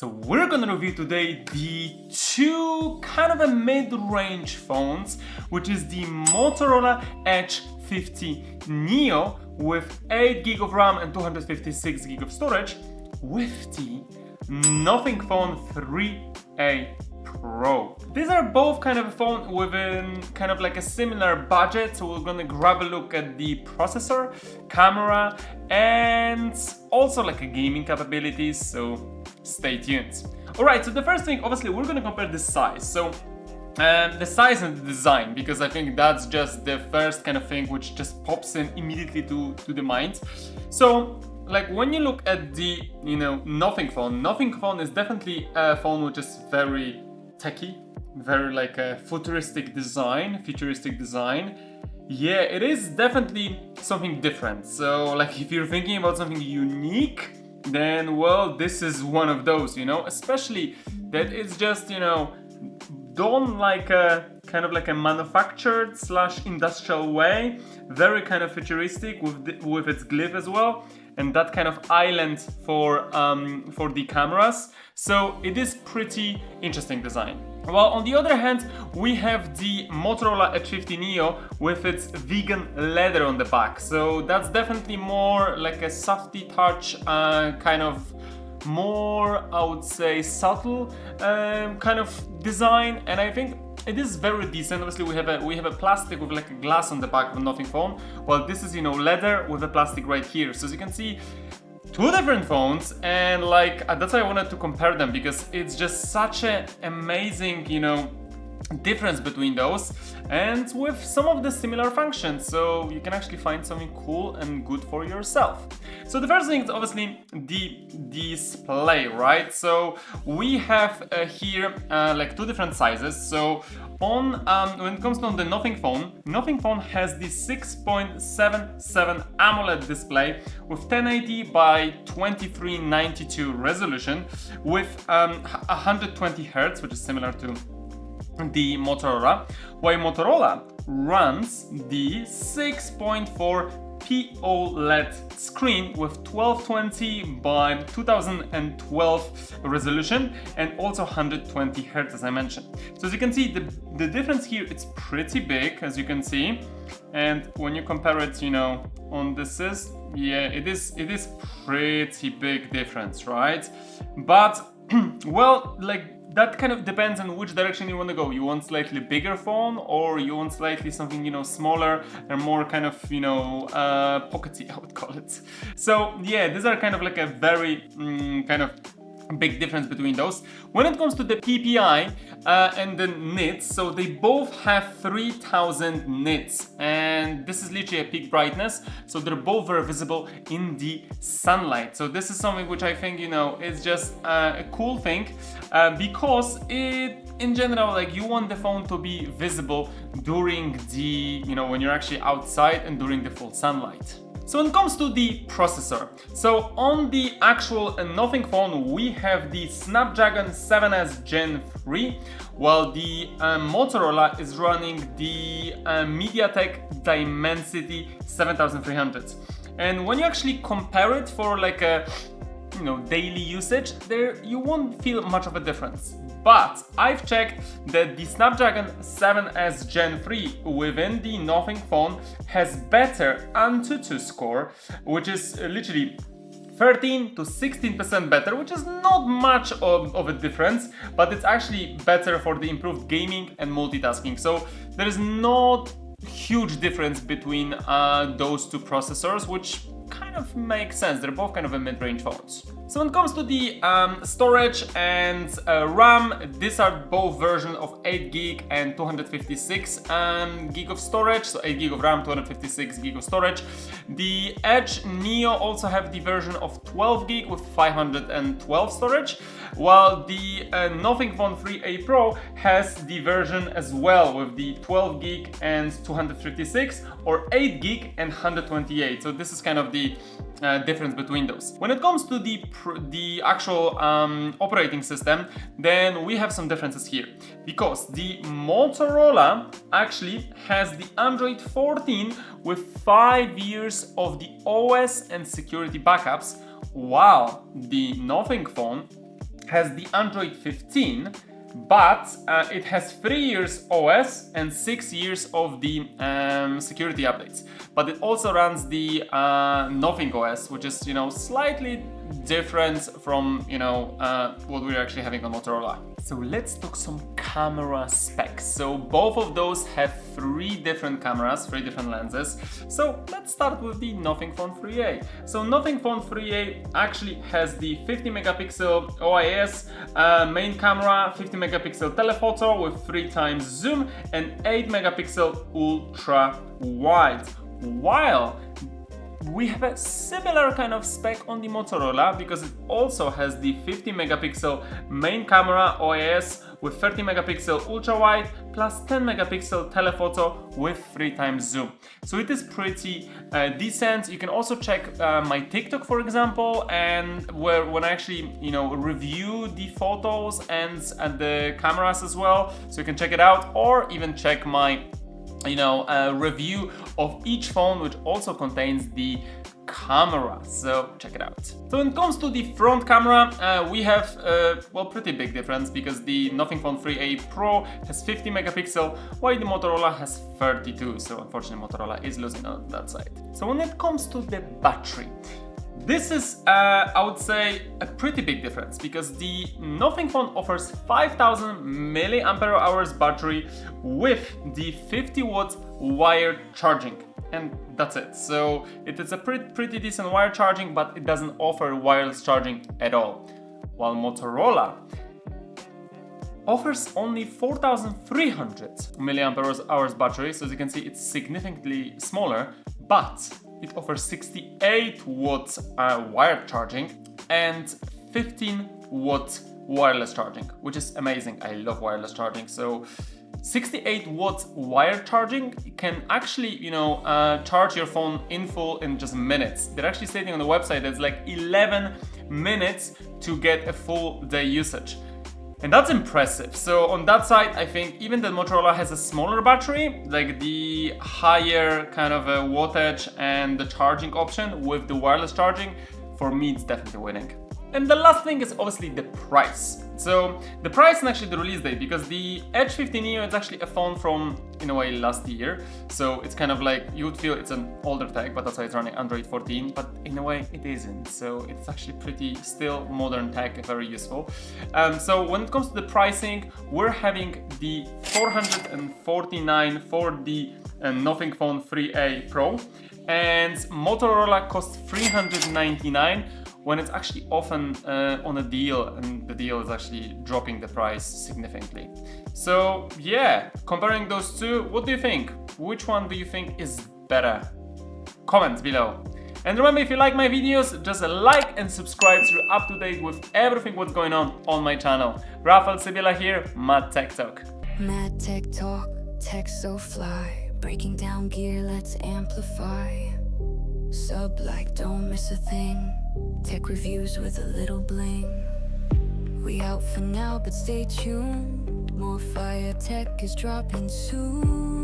So we're gonna review today the two kind of a mid-range phones, which is the Motorola Edge 50 Neo with 8GB of RAM and 256GB of storage, with the Nothing Phone 3A Pro. These are both kind of a phone within kind of like a similar budget, so we're gonna grab a look at the processor, camera, and also like a gaming capabilities, so stay tuned. Alright, so the first thing, obviously we're gonna compare the size. So the size and the design, because I think that's just the first kind of thing which just pops in immediately to the mind. So like when you look at the, Nothing Phone is definitely a phone which is very techy, very like a futuristic design. Yeah, it is definitely something different. So like if you're thinking about something unique, then well, this is one of those, especially that it's just, done like a kind of like a manufactured / industrial way, very kind of futuristic with its glyph as well, and that kind of island for the cameras. So it is pretty interesting design. While on the other hand, we have the Motorola Edge 50 Neo with its vegan leather on the back. So that's definitely more like a softy touch, kind of more, I would say, subtle kind of design, and I think it is very decent. Obviously we have a plastic with like a glass on the back of a Nothing Phone, while this is leather with a plastic right here. So as you can see, two different phones, and like that's why I wanted to compare them, because it's just such an amazing difference between those, and with some of the similar functions, so you can actually find something cool and good for yourself. So the first thing is obviously the display, right? So we have here like two different sizes. So on when it comes to the Nothing Phone has the 6.77 AMOLED display with 1080 by 2392 resolution with 120 Hz, which is similar to the Motorola, while Motorola runs the 6.4 OLED screen with 1220 by 2012 resolution and also 120 Hz, as I mentioned. So as you can see, the difference here, it's pretty big, as you can see, and when you compare it on this is, yeah, it is pretty big difference, right? But well, like that kind of depends on which direction you want to go. You want slightly bigger phone, or you want slightly something smaller and more kind of pockety, I would call it. So yeah, these are kind of like a very kind of big difference between those. When it comes to the PPI and the nits, so they both have 3000 nits, and this is literally a peak brightness, so they're both very visible in the sunlight. So this is something which I think is just a cool thing, because in general, like, you want the phone to be visible during the when you're actually outside and during the full sunlight. So when it comes to the processor, so on the actual Nothing Phone, we have the Snapdragon 7S Gen 3, while the Motorola is running the MediaTek Dimensity 7300. And when you actually compare it for like a daily usage, there you won't feel much of a difference. But I've checked that the Snapdragon 7S Gen 3 within the Nothing Phone has better AnTuTu score, which is literally 13 to 16% better, which is not much of a difference, but it's actually better for the improved gaming and multitasking. So there is not huge difference between those two processors, which kind of makes sense. They're both kind of a mid-range phones. So when it comes to the storage and RAM, these are both versions of 8GB and 256GB of storage. So 8GB of RAM, 256GB of storage. The Edge Neo also have the version of 12GB with 512 storage, while the Nothing Phone 3A Pro has the version as well with the 12GB and 256, or 8GB and 128. So this is kind of the difference between those. When it comes to the actual operating system, then we have some differences here, because the Motorola actually has the Android 14 with 5 years of the OS and security backups, while the Nothing Phone has the Android 15, but it has 3 years OS and 6 years of the security updates. But it also runs the Nothing OS, which is, you know, slightly different from, you know, what we're actually having on Motorola. So let's talk some camera specs. So both of those have 3 different cameras, 3 different lenses. So let's start with the Nothing Phone 3a. So Nothing Phone 3a actually has the 50 megapixel OIS main camera, 50 megapixel telephoto with 3 times zoom and 8 megapixel ultra wide. While we have a similar kind of spec on the Motorola because it also has the 50 megapixel main camera OIS with 30 megapixel ultra wide plus 10 megapixel telephoto with 3 times zoom. So it is pretty decent. You can also check my TikTok, for example, and when I actually, you know, review the photos and the cameras as well. So you can check it out, or even check my, you know, review of each phone, which also contains the camera, so check it out. So when it comes to the front camera, we have well, pretty big difference because the Nothing Phone 3a Pro has 50 megapixel while the Motorola has 32, so unfortunately Motorola is losing on that side. So when it comes to the battery, this is, I would say, a pretty big difference because the Nothing Phone offers 5000 mAh battery with the 50 watt wired charging, and that's it. So it is a pretty decent wire charging, but it doesn't offer wireless charging at all. While Motorola offers only 4300 mAh battery, so as you can see, it's significantly smaller, but it offers 68 watts wired charging and 15 watt wireless charging, which is amazing. I love wireless charging. So 68 watts wired charging can actually, you know, charge your phone in full in just minutes. They're actually stating on the website that it's like 11 minutes to get a full day usage. And that's impressive. So on that side, I think even the Motorola has a smaller battery, like the higher kind of a wattage and the charging option with the wireless charging, for me it's definitely winning. And the last thing is obviously the price. So the price and actually the release date, because the Edge 50 Neo is actually a phone from, in a way, last year. So it's kind of like, you would feel it's an older tech, but that's why it's running Android 14, but in a way it isn't. So it's actually pretty still modern tech, very useful. So when it comes to the pricing, we're having the 449 for the Nothing Phone 3a Pro, and Motorola costs 399 when it's actually often on a deal, and the deal is actually dropping the price significantly. So yeah, comparing those two, what do you think? Which one do you think is better? Comment below. And remember, if you like my videos, just like and subscribe so you're up to date with everything what's going on my channel. Rafael Sibila here, MadTechTalk. MadTechTalk, tech so fly, breaking down gear, let's amplify. Sub like, don't miss a thing. Tech reviews with a little bling. We out for now, but stay tuned. More fire tech is dropping soon.